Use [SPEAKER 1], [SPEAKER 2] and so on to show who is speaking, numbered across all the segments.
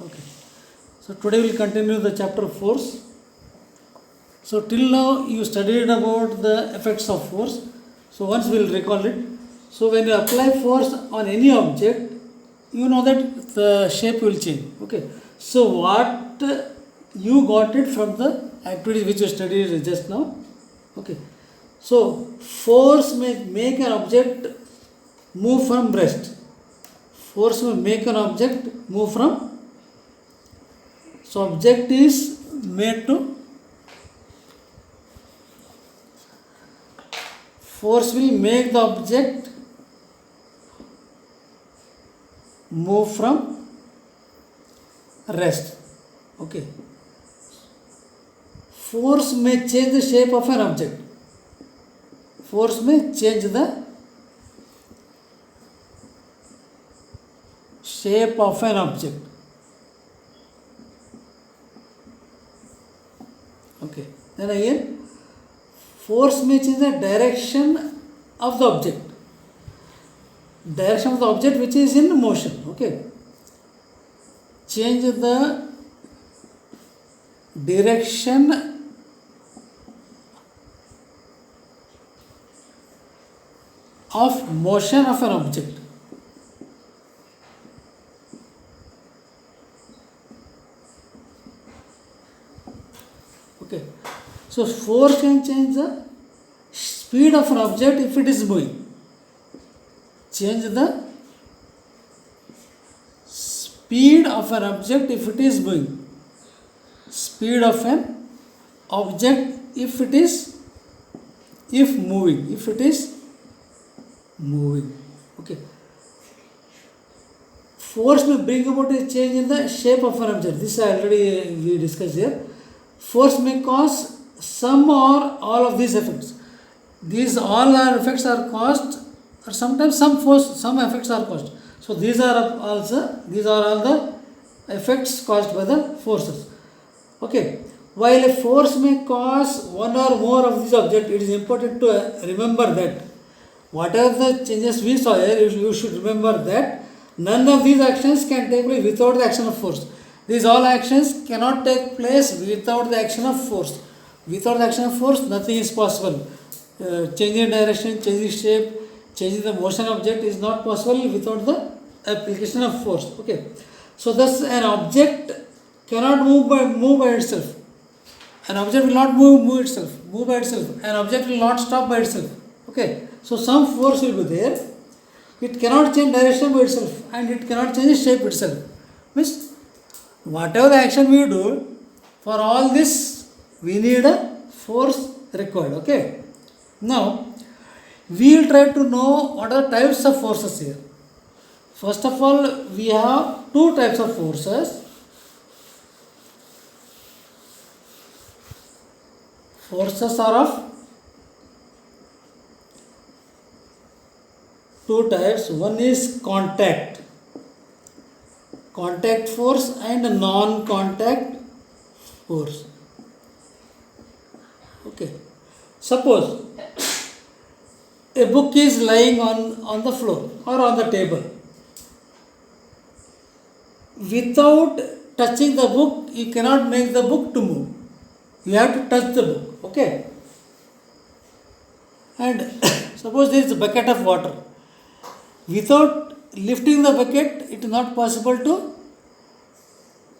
[SPEAKER 1] Okay. So today we'll continue the chapter force. So till now you studied about the effects of force. So once we'll recall it. So when you apply force on any object, you know that the shape will change. Okay. So what you got it from the activities which you studied just now. Okay. So force may make an object move from rest. Force may make an object move from. So object is made to. Force will make the object move from rest. Okay. Force may change the shape of an object. Force may change the shape of an object. Okay. Then again, force may change the direction of the object. Direction of the object which is in motion. Okay. Change the direction of motion of an object. Okay. So force can change the speed of an object if it is moving. Change the speed of an object if it is moving. Speed of an object if it is moving. If it is moving. Okay. Force may bring about a change in the shape of an object. This already we discussed here. Force may cause some or all of these effects. These all our effects are caused, or sometimes some effects are caused. So these are all the effects caused by the forces. Okay. While a force may cause one or more of these objects, it is important to remember that whatever the changes we saw here, you should remember that none of these actions can take place without the action of force. These all actions cannot take place without the action of force. Without the action of force, nothing is possible. Changing direction, changing shape, changing the motion object is not possible without the application of force. Okay. So thus an object cannot move by itself. An object will not move by itself. An object will not stop by itself. Okay. So some force will be there. It cannot change direction by itself and it cannot change shape itself. Means whatever the action we do, for all this we need a force required. Okay. Now we will try to know what are the types of forces here. First of all, we have two types of forces. Forces are of two types. One is contact force and non-contact force. Okay. Suppose a book is lying on the floor or on the table. Without touching the book, you cannot make the book to move. You have to touch the book. Okay. And suppose there is a bucket of water. Without lifting the bucket, it is not possible to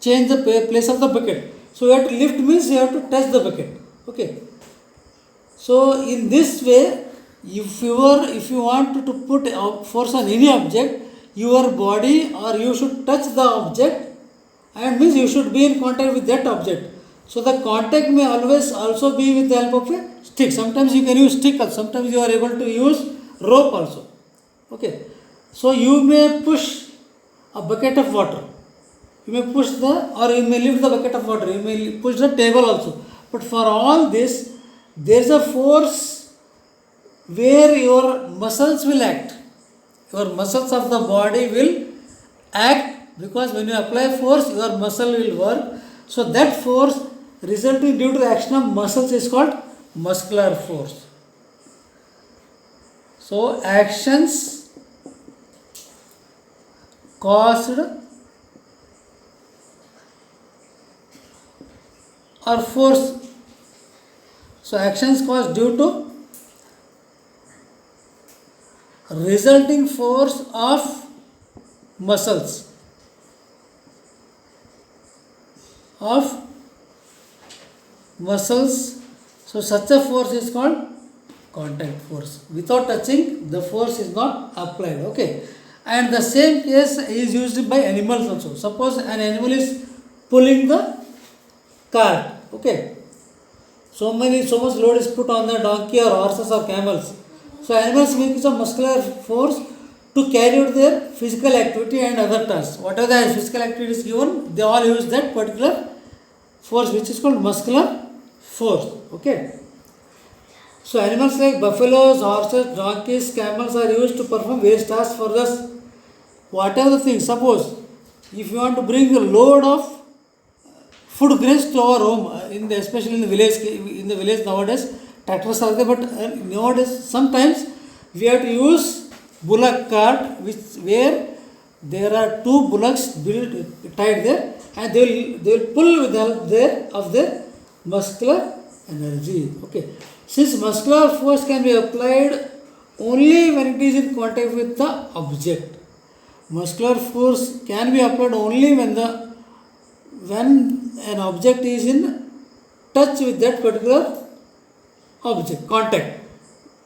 [SPEAKER 1] change the place of the bucket. So you have to lift means you have to touch the bucket. Okay. So in this way, if you want to put force on any object, your body or you should touch the object, and means you should be in contact with that object. So the contact may always also be with the help of a stick. Sometimes you can use stick, sometimes you are able to use rope also. Okay. So you may push a bucket of water. You may push or you may lift the bucket of water. You may push the table also. But for all this, there is a force where your muscles will act. Your muscles of the body will act, because when you apply force, your muscle will work. So that force resulting due to the action of muscles is called muscular force. So actions caused or force. So actions caused due to resulting force of muscles of muscles. So such a force is called contact force. Without touching, the force is not applied. Okay. And the same case is used by animals also. Suppose an animal is pulling the cart. Okay. So much load is put on the donkey or horses or camels. So animals make use of muscular force to carry out their physical activity and other tasks. Whatever the physical activity is given, they all use that particular force, which is called muscular force. Okay. So animals like buffaloes, horses, donkeys, camels are used to perform various tasks for us. Whatever the thing, suppose if you want to bring a load of food grains to our home, especially in the village nowadays, tractors are there, but nowadays sometimes we have to use bullock cart, where there are two bullocks tied there, and they will pull with the help of their muscular energy. Okay. Since muscular force can be applied only when it is in contact with the object. Muscular force can be applied only when an object is in touch with that particular object, contact.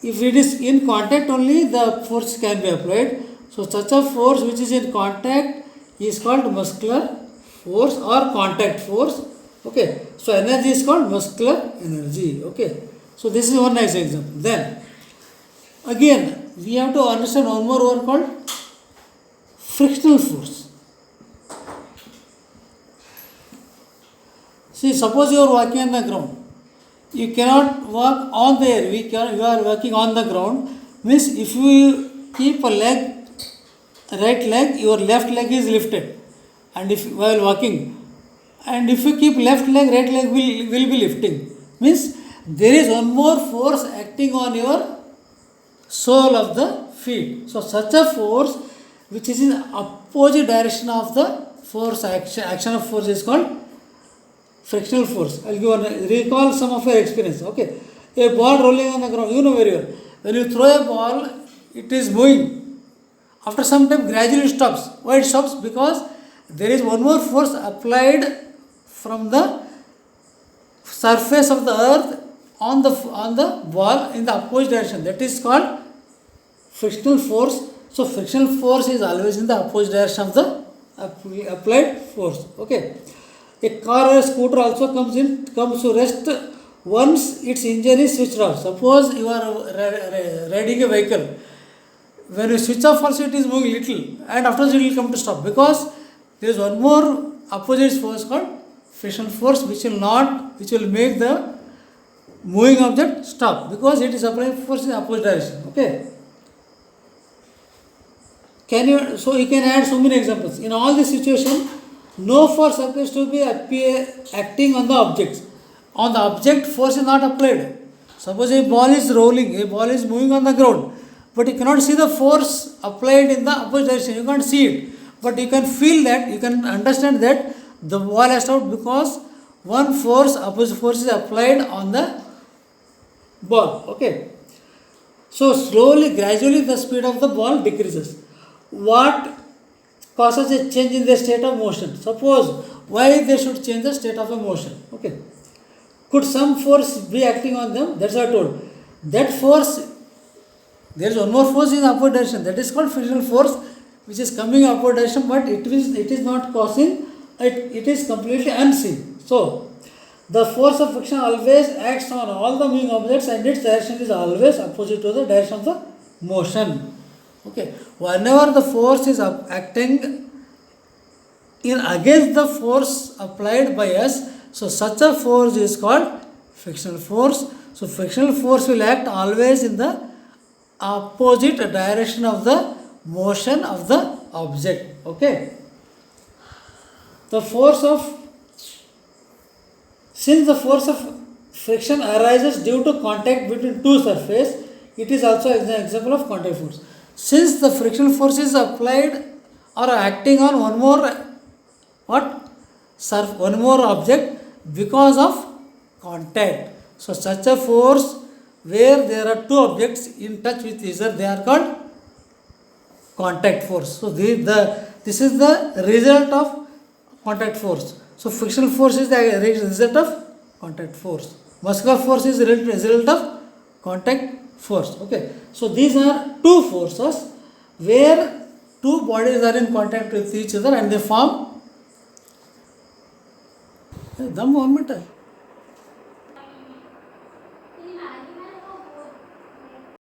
[SPEAKER 1] If it is in contact only, the force can be applied. So such a force which is in contact is called muscular force or contact force. Okay. So energy is called muscular energy. Okay. So this is one nice example. Then again we have to understand one more word called frictional force. See, suppose you are walking on the ground. You cannot walk on the air. You are walking on the ground. Means if you keep a leg, right leg, your left leg is lifted, and if while walking, and if you keep left leg, right leg will be lifting. Means there is one more force acting on your sole of the feet. So such a force which is in opposite direction of the force action of force is called frictional force. I'll recall some of your experience. Okay. A ball rolling on the ground, you know very well. When you throw a ball, it is moving. After some time, gradually it stops. Why it stops? Because there is one more force applied from the surface of the earth on the ball in the opposite direction. That is called frictional force. So frictional force is always in the opposite direction of the applied force. Okay. A car or a scooter also comes to rest once its engine is switched off. Suppose you are riding a vehicle. When you switch off also it is moving little, and afterwards it will come to stop, because there is one more opposite force called frictional force which will make the moving object stop, because it is applying force in opposite direction. Okay. So you can add so many examples. In all this situation, no force appears to be acting on the objects. On the object, force is not applied. Suppose a ball is rolling, a ball is moving on the ground, but you cannot see the force applied in the opposite direction. You can't see it, but you can feel that, you can understand that the ball has stopped because one force, opposite force is applied on the ball. Okay. So slowly, gradually the speed of the ball decreases. What causes a change in the state of motion? Suppose why they should change the state of a motion? Okay. Could some force be acting on them? That's what I told. That force, there is one more force in the upward direction. That is called frictional force, which is coming upward direction, but it is not causing. It is completely unseen. So the force of friction always acts on all the moving objects, and its direction is always opposite to the direction of the motion. Okay. Whenever the force is acting against the force applied by us, so such a force is called frictional force. So frictional force will act always in the opposite direction of the motion of the object. Okay. Since the force of friction arises due to contact between two surfaces, it is also an example of contact force. Since the frictional force is applied or acting on one more object because of contact. So such a force where there are two objects in touch with each other, they are called contact force. So this is the result of contact force. So frictional force is the result of contact force. Muscular force is the result of contact force. Okay. So these are two forces where two bodies are in contact with each other and they form. Dam 1 minute.